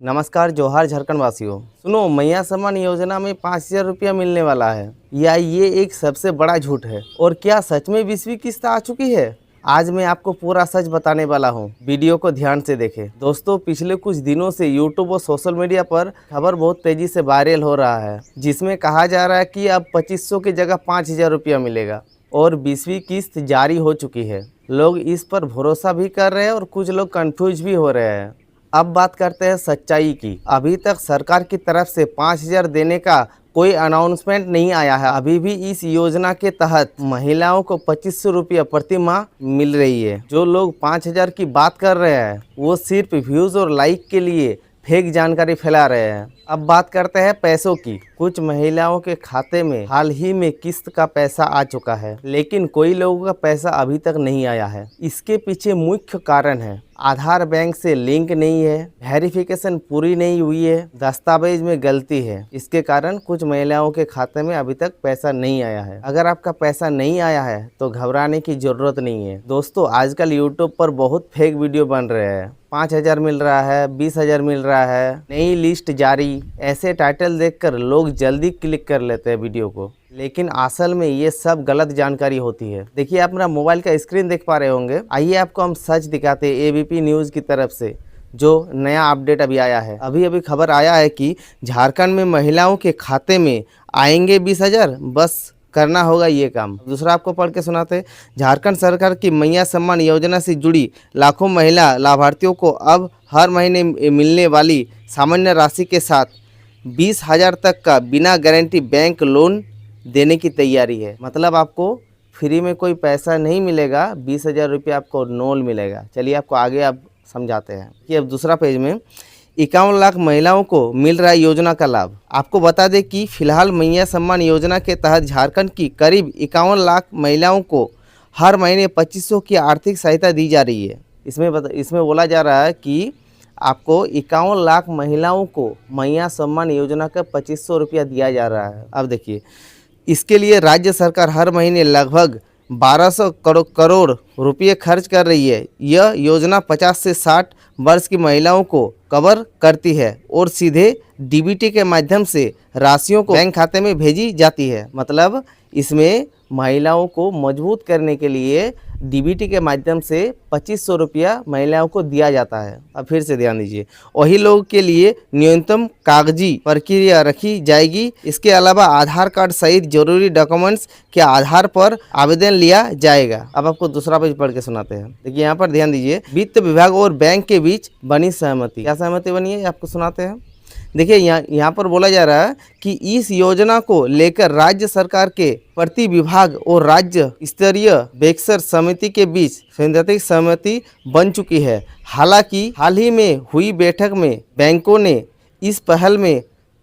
नमस्कार जोहार झारखंड वासियों। सुनो, मैया सम्मान योजना में 5,000 रुपया मिलने वाला है या ये एक सबसे बड़ा झूठ है? और क्या सच में 20वीं किस्त आ चुकी है? आज मैं आपको पूरा सच बताने वाला हूँ। वीडियो को ध्यान से देखें। दोस्तों, पिछले कुछ दिनों से यूट्यूब और सोशल मीडिया पर खबर बहुत तेजी से वायरल हो रहा है, जिसमें कहा जा रहा है कि अब 2500 की जगह 5,000 रुपया मिलेगा और 20वीं किस्त जारी हो चुकी है। लोग इस पर भरोसा भी कर रहे हैं और कुछ लोग कंफ्यूज भी हो रहे हैं। अब बात करते हैं सच्चाई की। अभी तक सरकार की तरफ से 5,000 देने का कोई अनाउंसमेंट नहीं आया है। अभी भी इस योजना के तहत महिलाओं को 2500 रुपया प्रति माह मिल रही है। जो लोग 5,000 की बात कर रहे हैं वो सिर्फ व्यूज और लाइक के लिए फेक जानकारी फैला रहे हैं। अब बात करते हैं पैसों की। कुछ महिलाओं के खाते में हाल ही में किस्त का पैसा आ चुका है, लेकिन कोई लोगों का पैसा अभी तक नहीं आया है। इसके पीछे मुख्य कारण है आधार बैंक से लिंक नहीं है, वेरिफिकेशन पूरी नहीं हुई है, दस्तावेज में गलती है। इसके कारण कुछ महिलाओं के खाते में अभी तक पैसा नहीं आया है। अगर आपका पैसा नहीं आया है तो घबराने की जरूरत नहीं है। दोस्तों, आजकल यूट्यूब पर बहुत फेक वीडियो बन रहे हैं। 5,000 मिल रहा है, 20,000 मिल रहा है, नई लिस्ट जारी, ऐसे टाइटल देखकर लोग जल्दी क्लिक कर लेते हैं वीडियो को, लेकिन असल में ये सब गलत जानकारी होती है। देखिए, आप मेरा मोबाइल का स्क्रीन देख पा रहे होंगे। आइए आपको हम सच दिखाते हैं एबीपी न्यूज़ की तरफ से, जो नया अपडेट अभी आया है। अभी खबर आया है कि झारखंड में महिलाओं के खाते में आएंगे 20,000, बस करना होगा ये काम। दूसरा आपको पढ़ के सुनाते। झारखंड सरकार की मैया सम्मान योजना से जुड़ी लाखों महिला लाभार्थियों को अब हर महीने मिलने वाली सामान्य राशि के साथ 20,000 तक का बिना गारंटी बैंक लोन देने की तैयारी है। मतलब आपको फ्री में कोई पैसा नहीं मिलेगा, 20,000 रुपया आपको लोन मिलेगा। चलिए आपको आगे आप समझाते हैं कि अब दूसरा पेज में 51 लाख महिलाओं को मिल रहा है योजना का लाभ। आपको बता दें कि फिलहाल मैया सम्मान योजना के तहत झारखंड की करीब 51 लाख महिलाओं को हर महीने 2500 की आर्थिक सहायता दी जा रही है। इसमें बोला जा रहा है कि आपको 51 लाख महिलाओं को मैया सम्मान योजना का 2500 रुपया दिया जा रहा है। अब देखिए, इसके लिए राज्य सरकार हर महीने लगभग 1200 करोड़ रुपये खर्च कर रही है। यह योजना 50 से 60 वर्ष की महिलाओं को कवर करती है और सीधे डीबीटी के माध्यम से राशियों को बैंक खाते में भेजी जाती है। मतलब इसमें महिलाओं को मजबूत करने के लिए डीबीटी के माध्यम से 2500 रुपया महिलाओं को दिया जाता है। अब फिर से ध्यान दीजिए, वही लोगों के लिए न्यूनतम कागजी प्रक्रिया रखी जाएगी। इसके अलावा आधार कार्ड सहित जरूरी डॉक्यूमेंट्स के आधार पर आवेदन लिया जाएगा। अब आपको दूसरा पेज पढ़ के सुनाते हैं। देखिए, यहाँ पर ध्यान दीजिए, वित्त विभाग और बैंक के बीच बनी सहमति। क्या सहमति बनी है आपको सुनाते हैं। देखिए, यहाँ पर बोला जा रहा है कि इस योजना को लेकर राज्य सरकार के प्रति विभाग और राज्य स्तरीय बेक्सर समिति के बीच सैद्धांतिक सहमति बन चुकी है। हालांकि हाल ही में हुई बैठक में बैंकों ने इस पहल में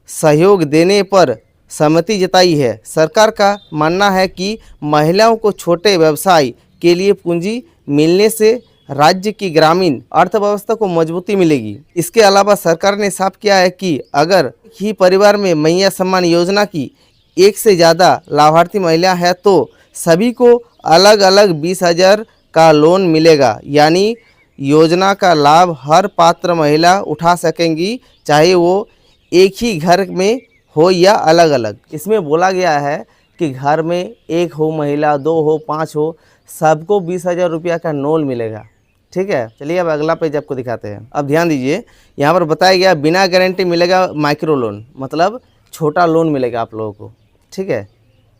सहयोग देने पर सहमति जताई है। सरकार का मानना है कि महिलाओं को छोटे व्यवसाय के लिए पूंजी मिलने से राज्य की ग्रामीण अर्थव्यवस्था को मजबूती मिलेगी। इसके अलावा सरकार ने साफ किया है कि अगर ही परिवार में मैया सम्मान योजना की एक से ज़्यादा लाभार्थी महिला है तो सभी को अलग अलग 20,000 का लोन मिलेगा। यानी योजना का लाभ हर पात्र महिला उठा सकेंगी, चाहे वो एक ही घर में हो या अलग अलग। इसमें बोला गया है कि घर में एक हो महिला, 2 हो, 5 हो, सबको 20,000 रुपया का लोन मिलेगा। ठीक है, चलिए अब अगला पेज आपको दिखाते हैं। अब ध्यान दीजिए, यहाँ पर बताया गया बिना गारंटी मिलेगा माइक्रो लोन, मतलब छोटा लोन मिलेगा आप लोगों को। ठीक है,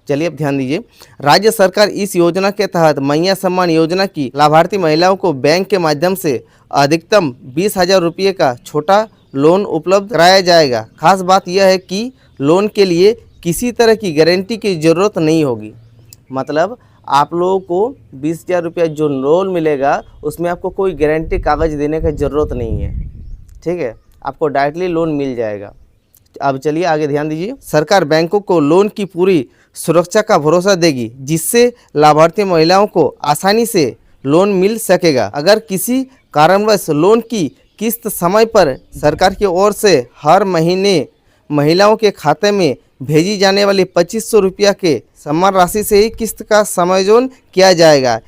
चलिए अब ध्यान दीजिए, राज्य सरकार इस योजना के तहत मैया सम्मान योजना की लाभार्थी महिलाओं को बैंक के माध्यम से अधिकतम 20,000 रुपये का छोटा लोन उपलब्ध कराया जाएगा। खास बात यह है कि लोन के लिए किसी तरह की गारंटी की ज़रूरत नहीं होगी। मतलब आप लोगों को 20,000 रुपया जो लोन मिलेगा उसमें आपको कोई गारंटी कागज़ देने की ज़रूरत नहीं है। ठीक है, आपको डायरेक्टली लोन मिल जाएगा। अब चलिए आगे ध्यान दीजिए, सरकार बैंकों को लोन की पूरी सुरक्षा का भरोसा देगी, जिससे लाभार्थी महिलाओं को आसानी से लोन मिल सकेगा। अगर किसी कारणवश लोन की किस्त समय पर सरकार की ओर से हर महीने महिलाओं के खाते में भेजी जाने वाली 2500 रुपया के सम्मान राशि से ही किस्त का समायोजन किया जाएगा।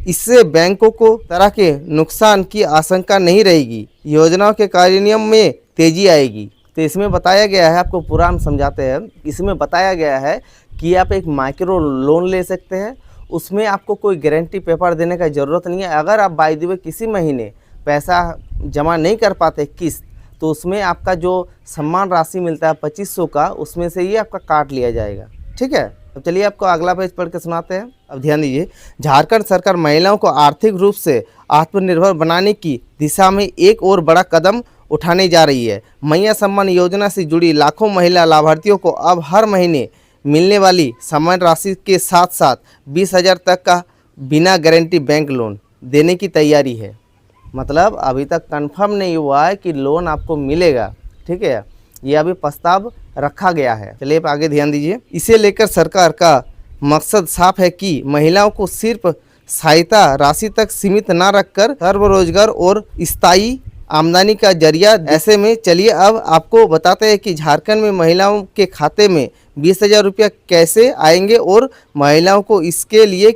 इससे बैंकों को तरह के नुकसान की आशंका नहीं रहेगी। योजनाओं के कार्यान्वयन में तेज़ी आएगी। तो इसमें बताया गया है, आपको पूरा हम समझाते हैं। इसमें बताया गया है कि आप एक माइक्रो लोन ले सकते हैं, उसमें आपको कोई गारंटी पेपर देने का ज़रूरत नहीं है। अगर आप बाय द वे किसी महीने पैसा जमा नहीं कर पाते किस्त, तो उसमें आपका जो सम्मान राशि मिलता है 2500 का, उसमें से ही आपका काट लिया जाएगा। ठीक है, अब चलिए आपको अगला पेज पढ़ के सुनाते हैं। अब ध्यान दीजिए, झारखंड सरकार महिलाओं को आर्थिक रूप से आत्मनिर्भर बनाने की दिशा में एक और बड़ा कदम उठाने जा रही है। मैया सम्मान योजना से जुड़ी लाखों महिला लाभार्थियों को अब हर महीने मिलने वाली सम्मान राशि के साथ साथ 20,000 तक का बिना गारंटी बैंक लोन देने की तैयारी है। मतलब अभी तक कंफर्म नहीं हुआ है कि लोन आपको मिलेगा। ठीक है, ये अभी प्रस्ताव रखा गया है। चलिए आप आगे ध्यान दीजिए। इसे लेकर सरकार का मकसद साफ है कि महिलाओं को सिर्फ सहायता राशि तक सीमित न रखकर स्वरोजगार और स्थायी आमदनी का जरिया। ऐसे में चलिए अब आपको बताते हैं कि झारखंड में महिलाओं के खाते में 20,000 रुपया कैसे आएंगे और महिलाओं को इसके लिए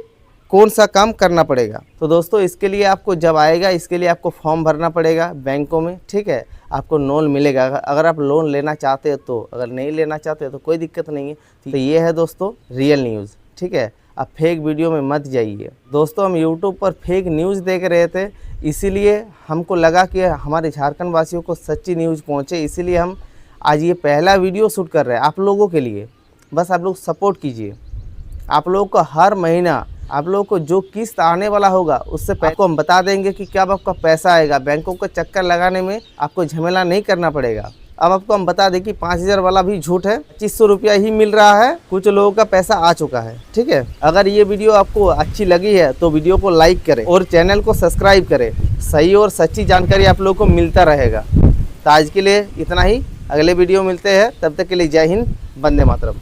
कौन सा काम करना पड़ेगा। तो दोस्तों, इसके लिए आपको जब आएगा, इसके लिए आपको फॉर्म भरना पड़ेगा बैंकों में। ठीक है, आपको लोन मिलेगा अगर आप लोन लेना चाहते हो तो। अगर नहीं लेना चाहते हो तो कोई दिक्कत नहीं है। तो ये है दोस्तों रियल न्यूज़। ठीक है, आप फेक वीडियो में मत जाइए। दोस्तों, हम यूट्यूब पर फेक न्यूज़ देख रहे थे, इसीलिए हमको लगा कि हमारे झारखंड वासियों को सच्ची न्यूज़ पहुँचे, इसीलिए हम आज ये पहला वीडियो शूट कर रहे हैं आप लोगों के लिए। बस आप लोग सपोर्ट कीजिए। आप लोगों को हर महीना आप लोगों को जो किस्त आने वाला होगा उससे पहले आपको हम बता देंगे कि कब आपका पैसा आएगा। बैंकों का चक्कर लगाने में आपको झमेला नहीं करना पड़ेगा। अब आपको हम बता दें कि 5,000 वाला भी झूठ है, 2500 रुपया ही मिल रहा है। कुछ लोगों का पैसा आ चुका है। ठीक है, अगर ये वीडियो आपको अच्छी लगी है तो वीडियो को लाइक करें और चैनल को सब्सक्राइब करें। सही और सच्ची जानकारी आप लोगों को मिलता रहेगा। तो आज के लिए इतना ही, अगले वीडियो मिलते हैं, तब तक के लिए जय हिंद, वंदे मातरम।